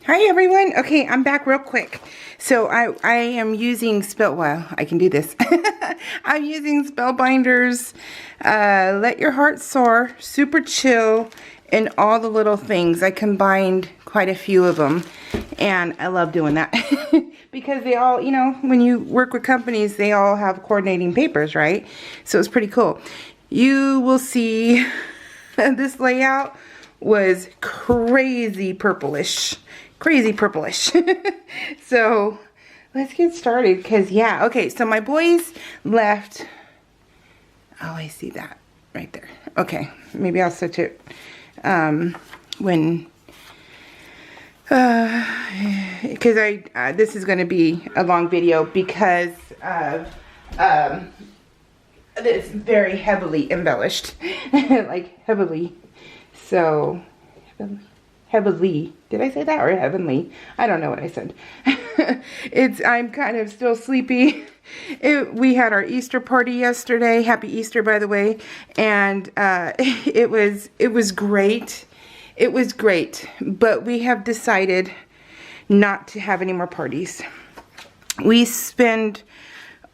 Hi everyone. Okay, I'm back real quick. So I am using I can do this. I'm using Spellbinders, Let Your Heart Soar, Super Chill, and all the little things. I combined quite a few of them, and I love doing that. Because they all, you know, when you work with companies, they all have coordinating papers, right? So it's pretty cool. You will see this layout was crazy purplish. Crazy purplish. So let's get started, because yeah, okay, so my boys left. Oh, I see that right there. Okay, maybe I'll switch it when because this is going to be a long video because of it's very heavily embellished. Like heavily. So heavily. Did I say that, or heavenly? I don't know what I said. I'm kind of still sleepy. We had our Easter party yesterday. Happy Easter, by the way. And it was great. It was great. But we have decided not to have any more parties. We spend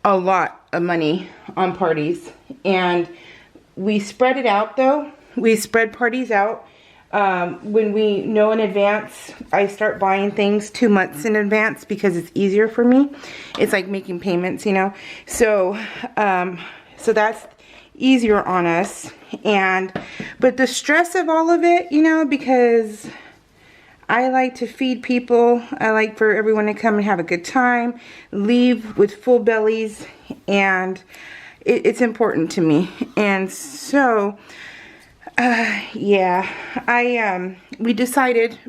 a lot of money on parties, and we spread it out though. We spread parties out. When we know in advance, I start buying things 2 months in advance because it's easier for me. It's like making payments, you know. So, so that's easier on us. But the stress of all of it, you know, because I like to feed people. I like for everyone to come and have a good time, leave with full bellies, and it's important to me. And so, yeah, we decided,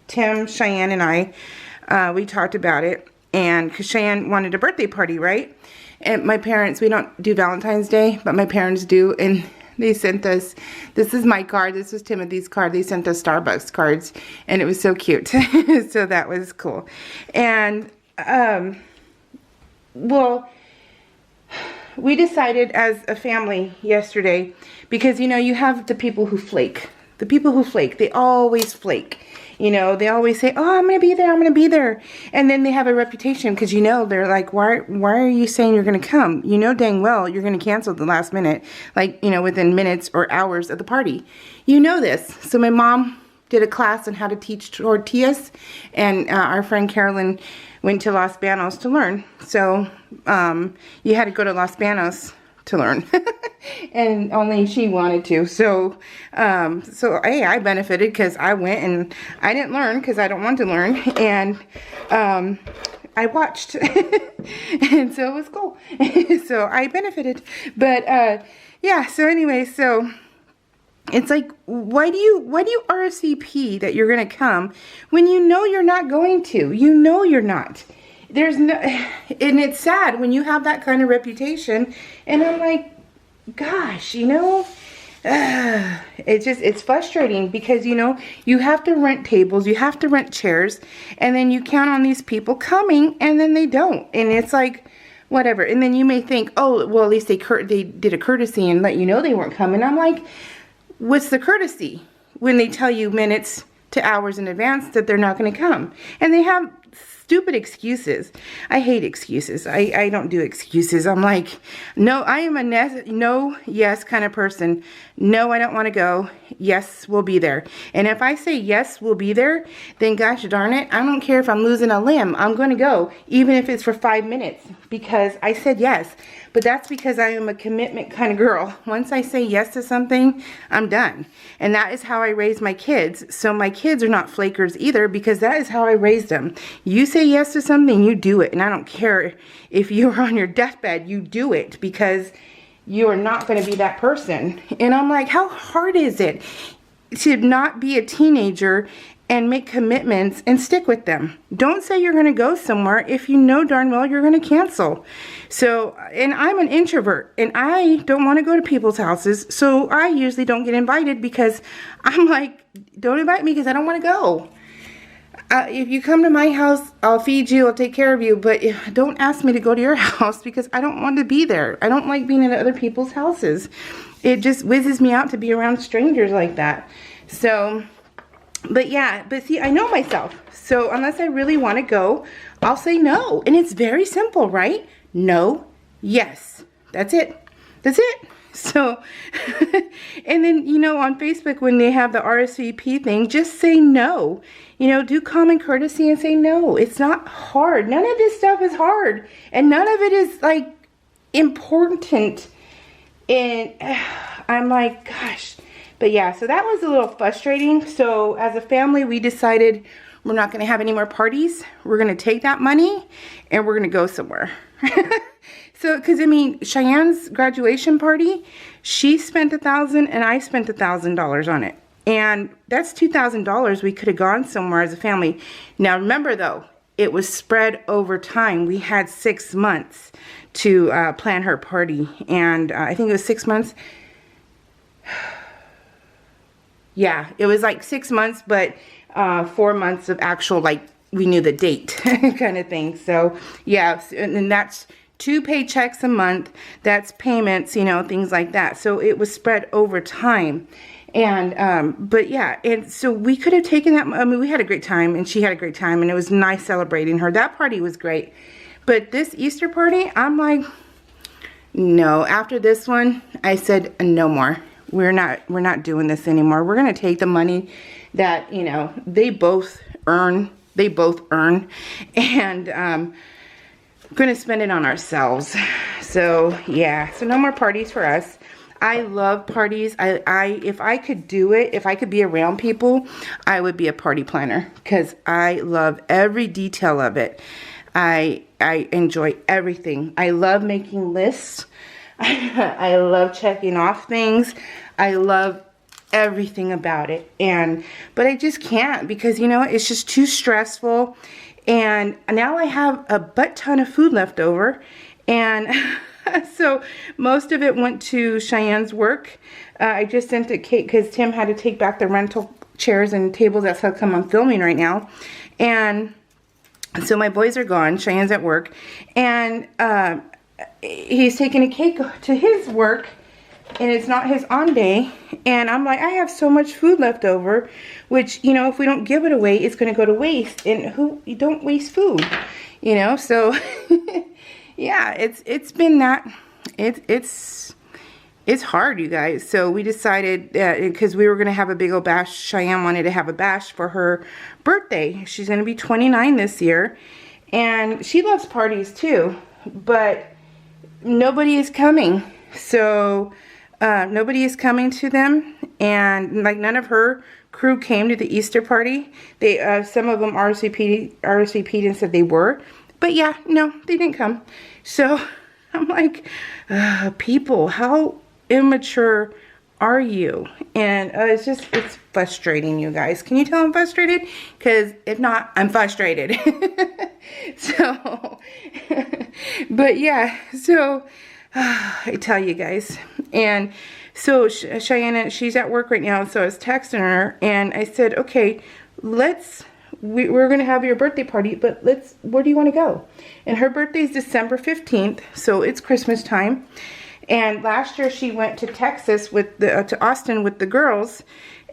Tim, Cheyenne, and I, we talked about it, and because Cheyenne wanted a birthday party, right? And my parents, we don't do Valentine's Day, but my parents do, and they sent us, this is my card, this was Timothy's card, they sent us Starbucks cards, and it was so cute. So that was cool. And, well, we decided as a family yesterday, because, you know, you have the people who flake. The people who flake, they always flake. You know, they always say, oh, I'm going to be there, I'm going to be there. And then they have a reputation because, you know, they're like, why are you saying you're going to come? You know dang well you're going to cancel at the last minute, like, you know, within minutes or hours of the party. You know this. So my mom did a class on how to teach tortillas, and our friend Carolyn went to Los Banos to learn. So you had to go to Los Banos to learn. And only she wanted to. So hey, I benefited because I went and I didn't learn because I don't want to learn. And I watched. And so it was cool. So I benefited. But yeah, so anyway, so it's like, why do you RSVP that you're going to come when you know you're not going to? You know you're not. There's no, and it's sad when you have that kind of reputation. And I'm like, gosh, you know, it's frustrating because, you know, you have to rent tables, you have to rent chairs, and then you count on these people coming, and then they don't. And it's like, whatever. And then you may think, oh, well, at least they did a courtesy and let you know they weren't coming. I'm like, what's the courtesy when they tell you minutes to hours in advance that they're not going to come? And they have stupid excuses. I hate excuses. I don't do excuses. I'm like, no, I am a no, yes kind of person. No, I don't want to go. Yes, we'll be there. And if I say yes, we'll be there, then gosh darn it, I don't care if I'm losing a limb. I'm going to go, even if it's for 5 minutes, because I said yes. But that's because I am a commitment kind of girl. Once I say yes to something, I'm done. And that is how I raise my kids. So my kids are not flakers either, because that is how I raised them. You say yes to something, you do it. And I don't care if you're on your deathbed, you do it, because you are not going to be that person. And I'm like, how hard is it to not be a teenager and make commitments and stick with them? Don't say you're going to go somewhere if you know darn well you're going to cancel. So, and I'm an introvert, and I don't want to go to people's houses, so I usually don't get invited, because I'm like, don't invite me because I don't want to go. If you come to my house, I'll feed you, I'll take care of you, but don't ask me to go to your house, because I don't want to be there. I don't like being at other people's houses. It just whizzes me out to be around strangers like that. So But yeah, but see, I know myself. So unless I really want to go, I'll say no. And it's very simple, right? No, yes. That's it. That's it. So, and then, you know, on Facebook, when they have the RSVP thing, just say no. You know, do common courtesy and say no. It's not hard. None of this stuff is hard. And none of it is, like, important. And I'm like, gosh. But yeah, so that was a little frustrating. So as a family, we decided we're not going to have any more parties. We're going to take that money and we're going to go somewhere. So, because I mean, Cheyenne's graduation party, she spent $1,000 and I spent $1,000 on it. And that's $2,000 we could have gone somewhere as a family. Now remember though, it was spread over time. We had 6 months to plan her party. And I think it was 6 months. Yeah, it was like 6 months, but 4 months of actual, like, we knew the date kind of thing. So, yeah, and that's 2 paychecks a month. That's payments, you know, things like that. So it was spread over time. And, but yeah, and so we could have taken that, I mean, we had a great time, and she had a great time, and it was nice celebrating her. That party was great. But this Easter party, I'm like, no. After this one, I said, no more. We're not doing this anymore. We're going to take the money that, you know, they both earn, and going to spend it on ourselves. So, yeah. So no more parties for us. I love parties. If I could do it, if I could be around people, I would be a party planner because I love every detail of it. I enjoy everything. I love making lists. I love checking off things. I love everything about it. But I just can't because, you know, it's just too stressful. And now I have a butt ton of food left over. And so most of it went to Cheyenne's work. I just sent it Kate because Tim had to take back the rental chairs and tables. That's how come I'm filming right now. And so my boys are gone. Cheyenne's at work. And he's taking a cake to his work, and it's not his on day. And I'm like, I have so much food left over, which, you know, if we don't give it away, it's going to go to waste. And you don't waste food, you know. So yeah, it's been that. It's hard, you guys. So we decided because we were going to have a big old bash. Cheyenne wanted to have a bash for her birthday. She's going to be 29 this year, and she loves parties too, but nobody is coming. So nobody is coming to them, and like none of her crew came to the Easter party. They some of them RSVP'd and said they were, but yeah, no, they didn't come. So I'm like, people, how immature are you? And it's frustrating, you guys. Can you tell I'm frustrated? Because if not, I'm frustrated. So, but yeah, so I tell you guys. And so Cheyenne, she's at work right now, so I was texting her, and I said, okay, we're going to have your birthday party, but where do you want to go? And her birthday is December 15th, so it's Christmas time. And last year she went to Texas to Austin with the girls.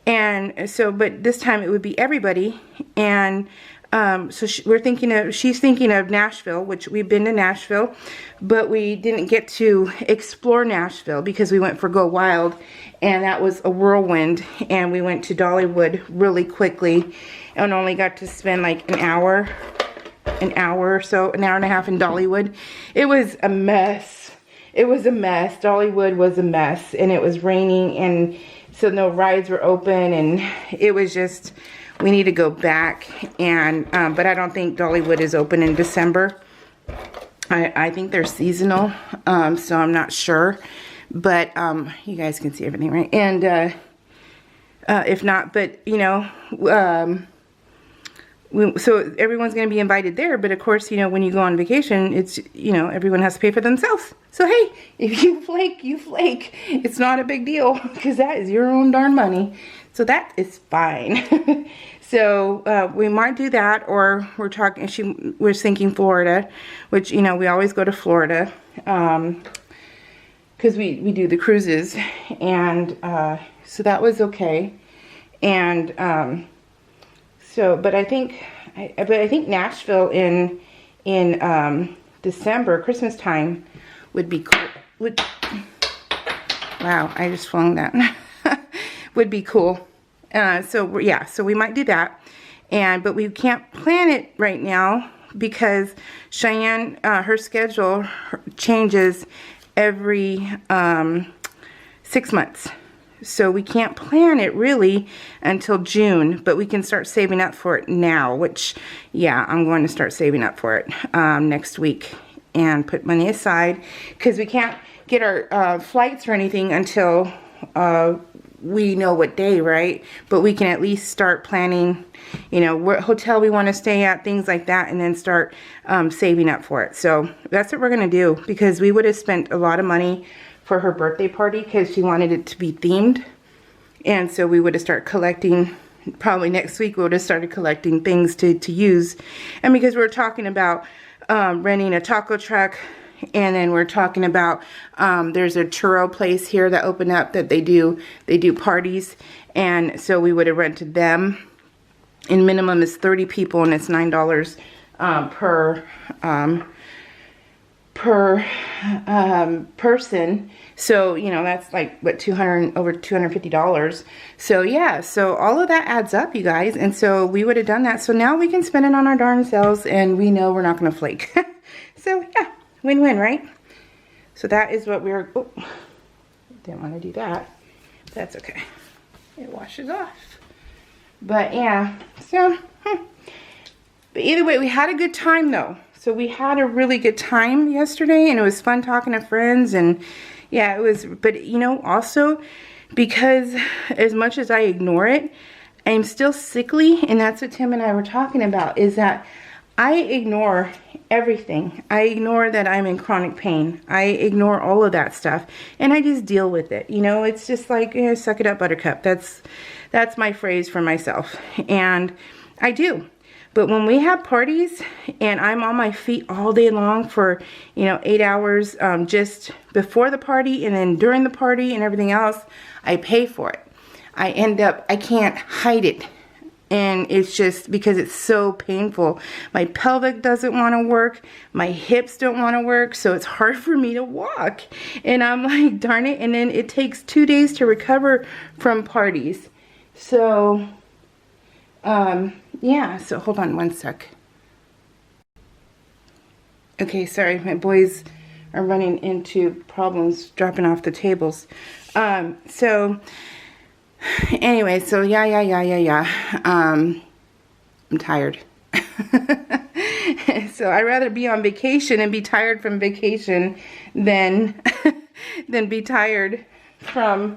And so, but this time it would be everybody. And so she's thinking of Nashville, which we've been to Nashville, but we didn't get to explore Nashville because we went for Go Wild, and that was a whirlwind. And we went to Dollywood really quickly and only got to spend like an hour or so, an hour and a half in Dollywood. It was a mess. It was a mess. Dollywood was a mess, and it was raining, and so no rides were open, and it was just, we need to go back. And but I don't think Dollywood is open in December. I think they're seasonal, so I'm not sure. But you guys can see everything, right? And if not, but you know, so everyone's going to be invited there, but of course, you know, when you go on vacation, it's, you know, everyone has to pay for themselves. So hey, if you flake, you flake. It's not a big deal because that is your own darn money. So that is fine. So we might do that, or we're thinking Florida, which, you know, we always go to Florida because we do the cruises, and so that was okay. And So, but I think Nashville in December, Christmas time, would be cool. Wow, I just flung that. Would be cool. So yeah, so we might do that, but we can't plan it right now because Cheyenne, her schedule changes every 6 months. So we can't plan it really until June, but we can start saving up for it now, which, yeah, I'm going to start saving up for it next week and put money aside because we can't get our flights or anything until we know what day, right? But we can at least start planning, you know, what hotel we want to stay at, things like that, and then start saving up for it. So that's what we're going to do because we would have spent a lot of money for her birthday party because she wanted it to be themed. And so we would have started collecting, probably next week we would have started collecting things to use. And because we're talking about renting a taco truck, and then we're talking about there's a churro place here that opened up that they do parties, and so we would have rented them. And minimum is 30 people, and it's $9 per person. So, you know, that's like what, over $250. So yeah, so all of that adds up, you guys. And so we would have done that. So now we can spend it on our darn selves, and we know we're not going to flake. So yeah, win-win, right? So that is what we're, oh, didn't want to do that. That's okay. It washes off. But yeah, so, but either way, we had a good time though. So we had a really good time yesterday, and it was fun talking to friends, and yeah, it was, but you know, also because as much as I ignore it, I'm still sickly, and that's what Tim and I were talking about, is that I ignore everything. I ignore that I'm in chronic pain. I ignore all of that stuff, and I just deal with it. You know, it's just like, you know, suck it up, buttercup. That's my phrase for myself, and I do. But when we have parties and I'm on my feet all day long for, you know, 8 hours just before the party and then during the party and everything else, I pay for it. I can't hide it. And it's just because it's so painful. My pelvic doesn't want to work. My hips don't want to work. So it's hard for me to walk. And I'm like, darn it. And then it takes 2 days to recover from parties. So, yeah, so hold on one sec. Okay, sorry, my boys are running into problems dropping off the tables. So anyway, so yeah. I'm tired. So I'd rather be on vacation and be tired from vacation than be tired from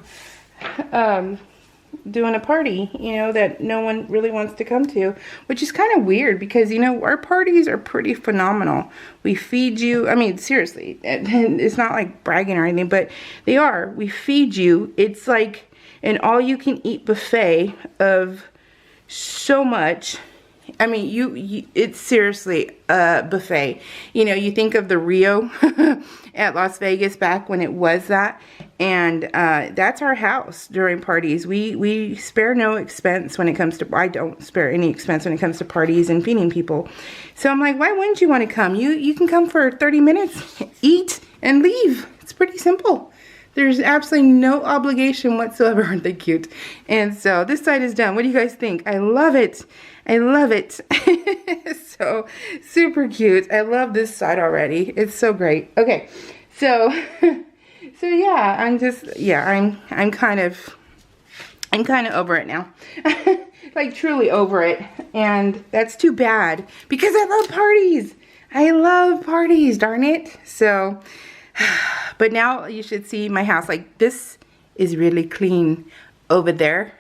doing a party, you know, that no one really wants to come to, which is kind of weird because, you know, our parties are pretty phenomenal. We feed you, I mean, seriously, it's not like bragging or anything, but they are. We feed you. It's like an all-you-can-eat buffet of so much. I mean, it's seriously a buffet. You know, you think of the Rio at Las Vegas back when it was that, and that's our house during parties. We spare no expense when it comes to, I don't spare any expense when it comes to parties and feeding people. So I'm like, why wouldn't you want to come? You can come for 30 minutes, eat, and leave. It's pretty simple. There's absolutely no obligation whatsoever. Aren't they cute? And so this side is done. What do you guys think? I love it. I love it. So super cute. I love this side already. It's so great. Okay. So yeah, I'm kind of over it now. Like truly over it. And that's too bad because I love parties. I love parties, darn it. So, but now you should see my house. Like, this is really clean over there.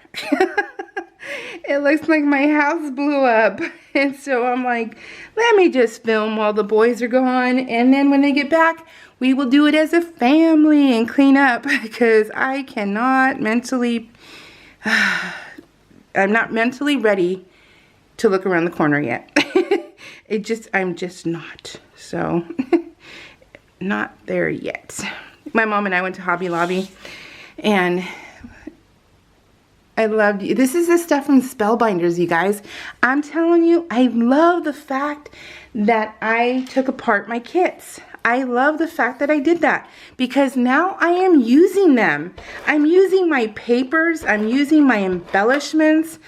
It looks like my house blew up. And so I'm like, let me just film while the boys are gone. And then when they get back, we will do it as a family and clean up. Because I cannot mentally, I'm not mentally ready to look around the corner yet. I'm just not. So, not there yet. My mom and I went to Hobby Lobby, and I love you. This is the stuff from Spellbinders, you guys. I'm telling you, I love the fact that I took apart my kits. I love the fact that I did that because now I am using them. I'm using my papers. I'm using my embellishments.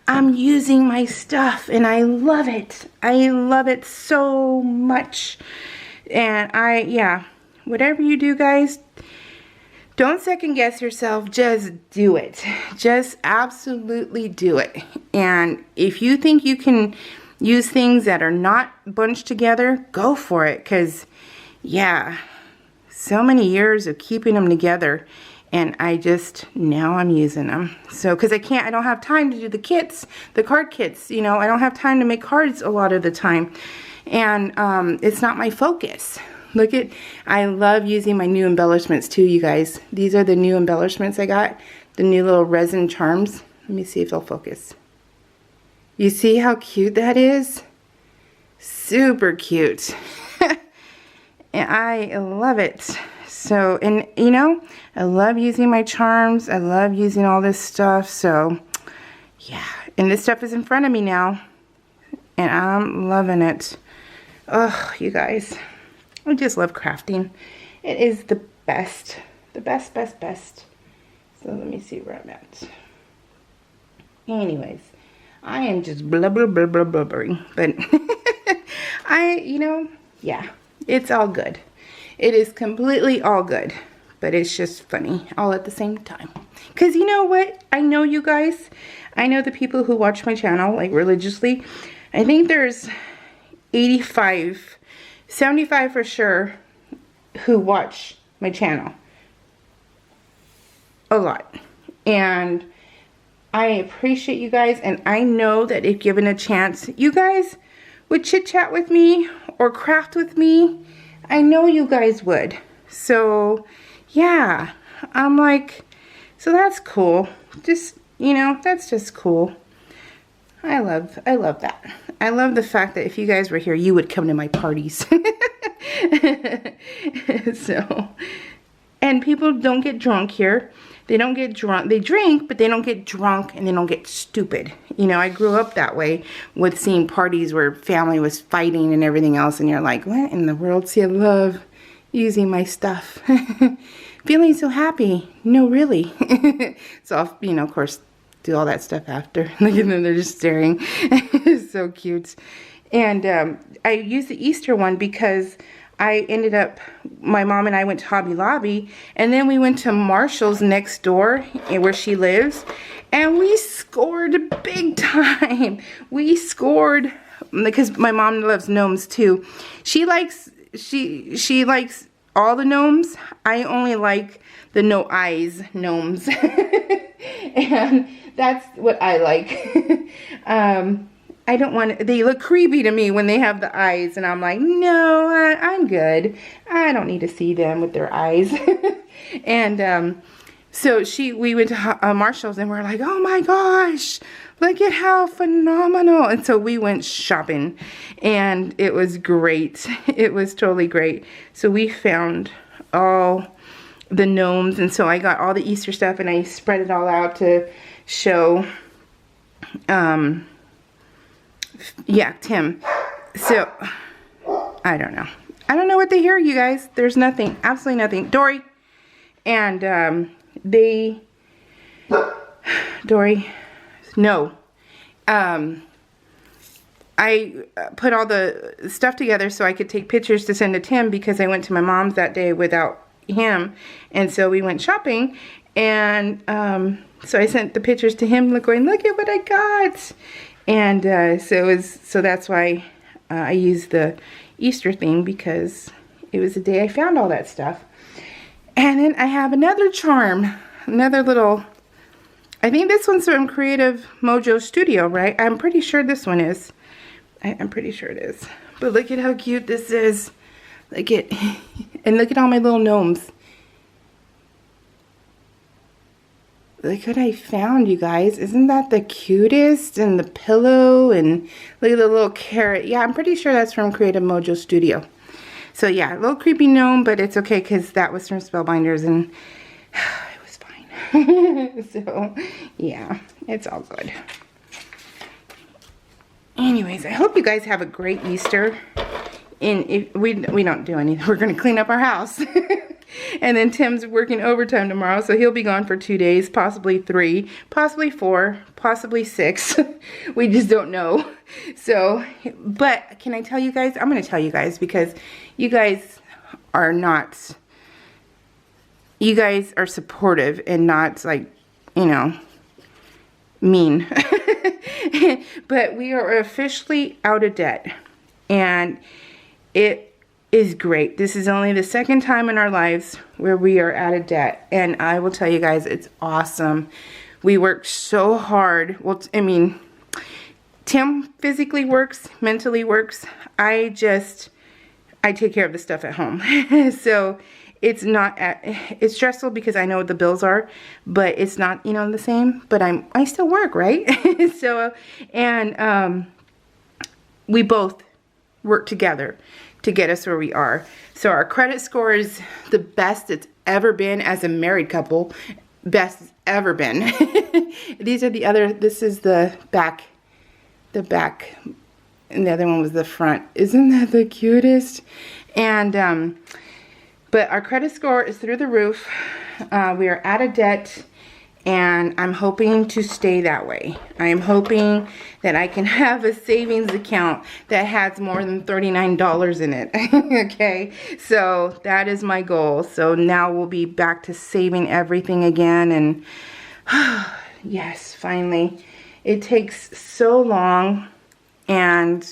I'm using my stuff and I love it. I love it so much. And yeah, whatever you do, guys, don't second guess yourself. Just do it. Just absolutely do it. And if you think you can use things that are not bunched together, go for it. Because, yeah, so many years of keeping them together. And now I'm using them. So, because I don't have time to do the kits, the card kits. You know, I don't have time to make cards a lot of the time. And it's not my focus. I love using my new embellishments too, you guys. These are the new embellishments I got. The new little resin charms. Let me see if they'll focus. You see how cute that is? Super cute. And I love it. So, and you know, I love using my charms. I love using all this stuff. So, yeah. And this stuff is in front of me now. And I'm loving it. Oh, you guys. I just love crafting. It is the best. The best, best, best. So let me see where I'm at. Anyways, I am just blubbering. But yeah, it's all good. It is completely all good. But it's just funny all at the same time. Because you know what? I know you guys. I know the people who watch my channel, like religiously. I think there's 75 for sure who watch my channel a lot, and I appreciate you guys, and I know that if given a chance you guys would chit chat with me or craft with me. I know you guys would. So yeah, I'm like, so that's cool. Just, you know, that's just cool. I love that. I love the fact that if you guys were here, you would come to my parties. So, and people don't get drunk here. They don't get drunk. They drink, but they don't get drunk and they don't get stupid. You know, I grew up that way with seeing parties where family was fighting and everything else. And you're like, what in the world? See, I love using my stuff. Feeling so happy. No, really. So I'll, you know, of course, do all that stuff after. Look at them, they're just staring. It's so cute. And I used the Easter one because I ended up, my mom and I went to Hobby Lobby, and then we went to Marshall's next door where she lives, and we scored big time. We scored, because my mom loves gnomes too. She likes all the gnomes. I only like the no eyes gnomes. And that's what I like. I don't want to, they look creepy to me when they have the eyes, and I'm like, no, I'm good. I don't need to see them with their eyes. And so we went to Marshall's, and we're like, oh my gosh, look at how phenomenal. And so we went shopping, and it was great. It was totally great. So we found all the gnomes, and so I got all the Easter stuff, and I spread it all out to show yeah, Tim. So I don't know what they hear, you guys. There's nothing, absolutely nothing. Dory, and Dory, no. I put all the stuff together so I could take pictures to send to Tim, because I went to my mom's that day without him, and so we went shopping, and so I sent the pictures to him, going, look at what I got. And so that's why I used the Easter theme, because it was the day I found all that stuff. And then I have another charm, another little, I think this one's from Creative Mojo Studio, right? I'm pretty sure this one is. I'm pretty sure it is. But look at how cute this is. Look at, and look at all my little gnomes. Look what I found, you guys. Isn't that the cutest? And the pillow, and look at the little carrot. Yeah, I'm pretty sure that's from Creative Mojo Studio. So yeah, a little creepy gnome, but it's okay because that was from Spellbinders, and it was fine. So, yeah, it's all good. Anyways, I hope you guys have a great Easter. And if we don't do anything, we're going to clean up our house. And then Tim's working overtime tomorrow, so he'll be gone for 2 days, possibly 3, possibly 4, possibly 6. We just don't know. So, but can I tell you guys? I'm going to tell you guys because you guys are not, you guys are supportive and not like, you know, mean. But we are officially out of debt. And it is great. This is only the second time in our lives where we are out of debt. And I will tell you guys, it's awesome. We worked so hard. Well, I mean, Tim physically works, mentally works. I take care of the stuff at home. So it's not, it's stressful because I know what the bills are, but it's not, you know, the same. But I still work, right? So, and we both work together to get us where we are. So our credit score is the best it's ever been as a married couple. Best it's ever been. These are the other, this is the back, and the other one was the front. Isn't that the cutest? And, but our credit score is through the roof. We are out of debt. And I'm hoping to stay that way. I am hoping that I can have a savings account that has more than $39 in it. Okay, so that is my goal. So now we'll be back to saving everything again. And yes, finally. It takes so long. And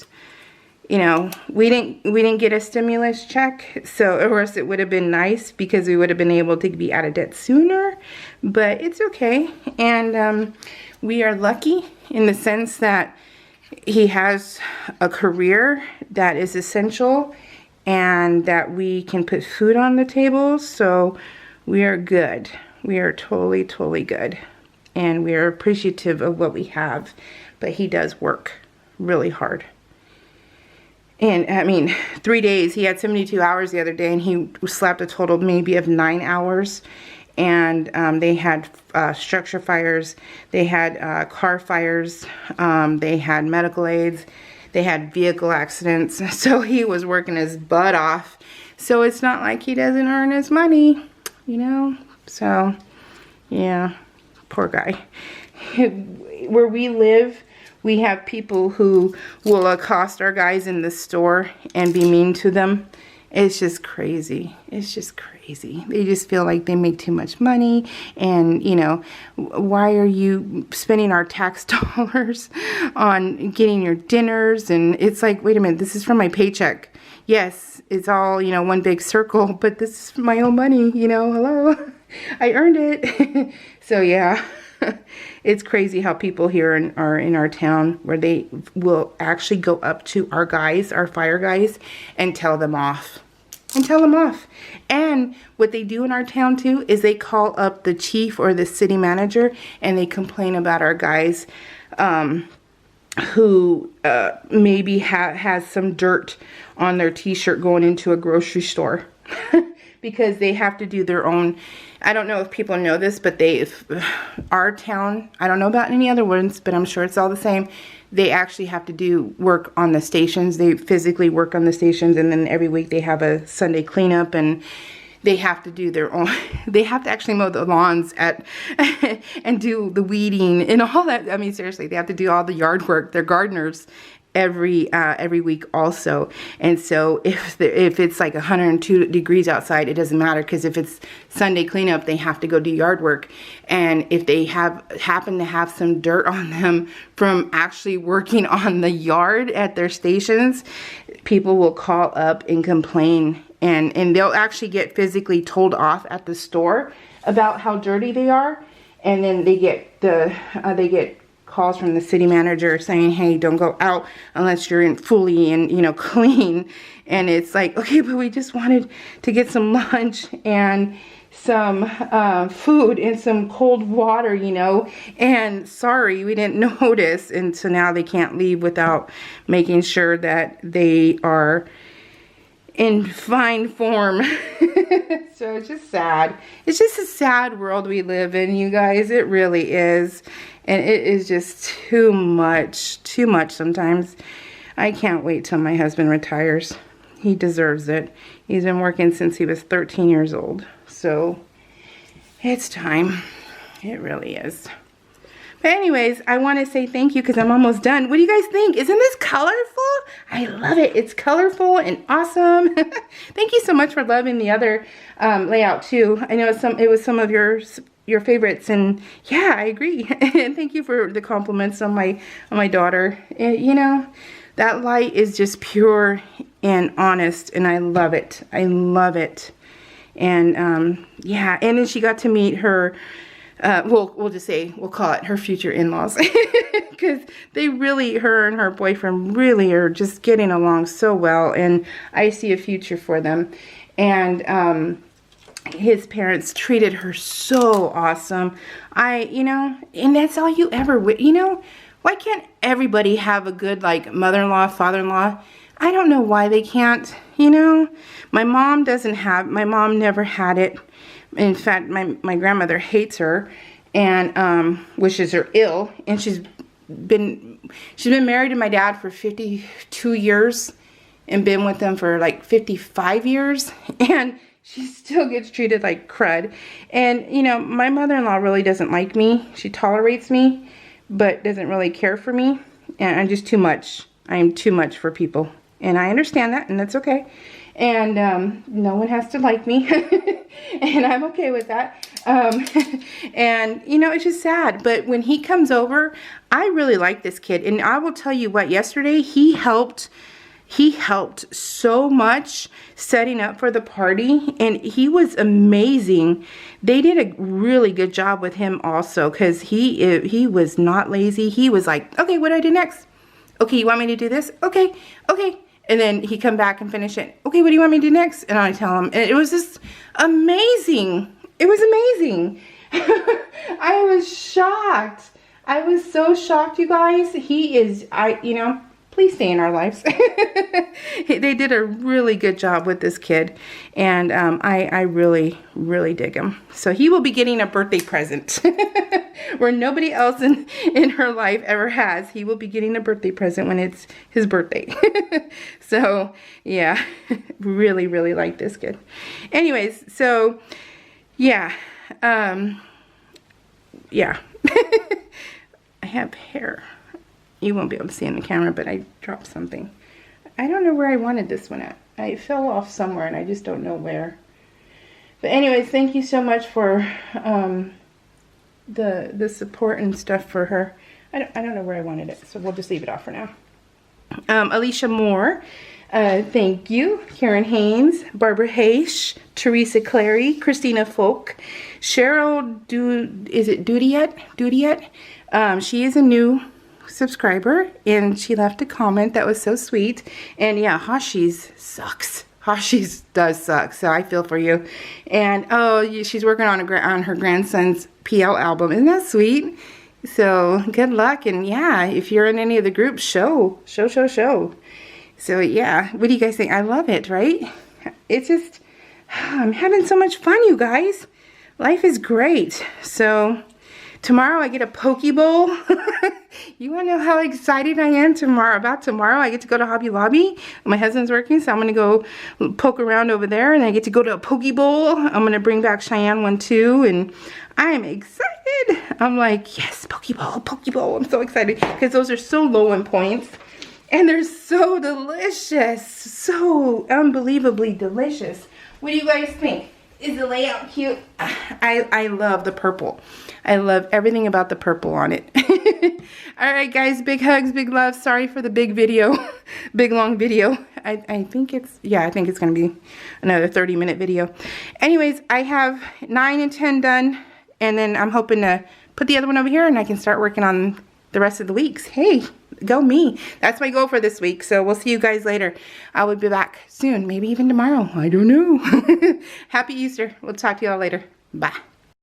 you know, we didn't get a stimulus check, so or else it would have been nice because we would have been able to be out of debt sooner, but it's okay. And we are lucky in the sense that he has a career that is essential and that we can put food on the table, so we are good. We are totally, totally good. And we are appreciative of what we have, but he does work really hard. And I mean, 3 days, he had 72 hours the other day, and he slept a total maybe of 9 hours. And they had structure fires, they had car fires, they had medical aids, they had vehicle accidents. So he was working his butt off. So it's not like he doesn't earn his money, you know. So, yeah, poor guy. Where we live, we have people who will accost our guys in the store and be mean to them. It's just crazy. It's just crazy. They just feel like they make too much money. And, you know, why are you spending our tax dollars on getting your dinners? And it's like, wait a minute, this is from my paycheck. Yes, it's all, you know, one big circle, but this is my own money, you know, hello. I earned it. So, yeah. It's crazy how people here are in our town where they will actually go up to our guys, our fire guys, and tell them off. And what they do in our town too is they call up the chief or the city manager and they complain about our guys who maybe has some dirt on their t-shirt going into a grocery store. Because they have to do their own, I don't know if people know this, but our town, I don't know about any other ones, but I'm sure it's all the same. They actually have to do work on the stations. They physically work on the stations, and then every week they have a Sunday cleanup, and they have to do their own, they have to actually mow the lawns and do the weeding and all that. I mean, seriously, they have to do all the yard work. They're gardeners every week also. And so if it's like 102 degrees outside, it doesn't matter, because if it's Sunday cleanup, they have to go do yard work. And if they happen to have some dirt on them from actually working on the yard at their stations, people will call up and complain, and they'll actually get physically told off at the store about how dirty they are. And then they get calls from the city manager saying, hey, don't go out unless you're in fully and, you know, clean. And it's like, okay, but we just wanted to get some lunch and some food and some cold water, you know, and sorry, we didn't notice. And so now they can't leave without making sure that they are in fine form. So it's just sad. It's just a sad world we live in, you guys. It really is. And it is just too much sometimes. I can't wait till my husband retires. He deserves it. He's been working since he was 13 years old. So it's time. It really is. But anyways, I want to say thank you because I'm almost done. What do you guys think? Isn't this colorful? I love it. It's colorful and awesome. Thank you so much for loving the other layout too. I know it was some of your favorites, and yeah, I agree. And thank you for the compliments on my daughter. You know, that light is just pure and honest, and I love it. I love it. And yeah, and then she got to meet her. We'll call it her future in-laws, because they really, her and her boyfriend really are just getting along so well, and I see a future for them. And his parents treated her so awesome. You know, and that's all you ever, you know, why can't everybody have a good, like, mother-in-law, father-in-law? I don't know why they can't, you know. My mom never had it. In fact, my grandmother hates her and wishes her ill. And she's been married to my dad for 52 years and been with them for like 55 years. And she still gets treated like crud. And, you know, my mother-in-law really doesn't like me. She tolerates me, but doesn't really care for me. And I'm just too much. I am too much for people. And I understand that, and that's okay. And no one has to like me. And I'm okay with that. And, you know, it's just sad. But when he comes over, I really like this kid. And I will tell you what, yesterday he helped so much setting up for the party. And he was amazing. They did a really good job with him also. Because he was not lazy. He was like, okay, what do I do next? Okay, you want me to do this? Okay, okay. And then he come back and finish it. Okay, what do you want me to do next? And I tell him. And it was just amazing. It was amazing. I was shocked. I was so shocked, you guys. He is, you know, please stay in our lives. They did a really good job with this kid. And I really, really dig him. So he will be getting a birthday present. Where nobody else in her life ever has. He will be getting a birthday present when it's his birthday. So, yeah. Really, really like this kid. Anyways, so, yeah. Yeah. I have hair. You won't be able to see in the camera, but I dropped something. I don't know where I wanted this one at. I fell off somewhere, and I just don't know where. But anyways, thank you so much for the support and stuff for her. I don't know where I wanted it, so we'll just leave it off for now. Alicia Moore, thank you. Karen Haynes, Barbara Haish, Teresa Clary, Christina Folk, Cheryl Dudiet. She is a new subscriber, and she left a comment that was so sweet. And yeah, Hashi's sucks. Hashi's does suck, so I feel for you. And oh, she's working on her grandson's PL album. Isn't that sweet? So good luck, and yeah, if you're in any of the groups, show. So yeah, what do you guys think? I love it, right? It's just, I'm having so much fun, you guys. Life is great. So tomorrow I get a poke bowl. You want to know how excited I am about tomorrow? I get to go to Hobby Lobby. My husband's working, so I'm going to go poke around over there, and I get to go to a poke bowl. I'm going to bring back Cheyenne one too, and I'm excited. I'm like, yes, poke bowl. I'm so excited because those are so low in points, and they're so delicious, so unbelievably delicious. What do you guys think? Is the layout cute? I love the purple. I love everything about the purple on it. Alright guys, big hugs, big love. Sorry for the big video. Big long video. I think it's going to be another 30-minute video. Anyways, I have 9 and 10 done. And then I'm hoping to put the other one over here, and I can start working on the rest of the weeks. Hey, go me. That's my goal for this week. So we'll see you guys later. I will be back soon. Maybe even tomorrow. I don't know. Happy Easter. We'll talk to y'all later. Bye.